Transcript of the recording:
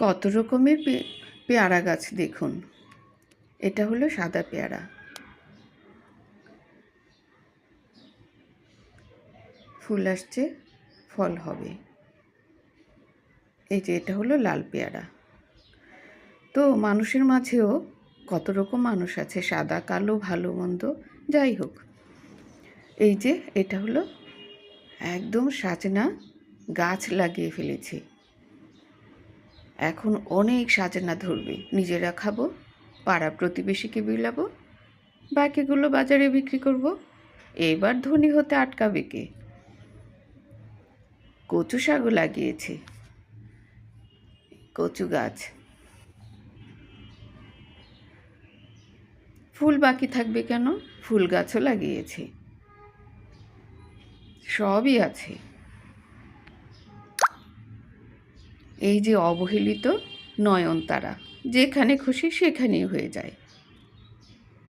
কত রকমের পেয়ারা গাছ দেখুন। এটা হলো সাদা পেয়ারা, ফুল আসছে, ফল হবে। এই যে এটা হলো লাল পেয়ারা। তো মানুষের মাঝেও কত রকম মানুষ আছে, সাদা কালো ভালো মন্দ যাই হোক। এই যে এটা হলো একদম সাজনা গাছ লাগিয়ে ফেলেছি। এখন অনেক সাজনা ধরবে, নিজেরা খাবো, পাড়া প্রতিবেশীকে বিলাবো, বাকিগুলো বাজারে বিক্রি করব। এবার ধনী হতে আটকাবে কে? কচু শাকও লাগিয়েছি, কচু গাছ, ফুল বাকি থাকবে কেন? ফুল গাছও লাগিয়েছি, সবই আছে। এই যে অবহেলিত নয়নতারা, যেখানে খুশি সেখানেই হয়ে যায়।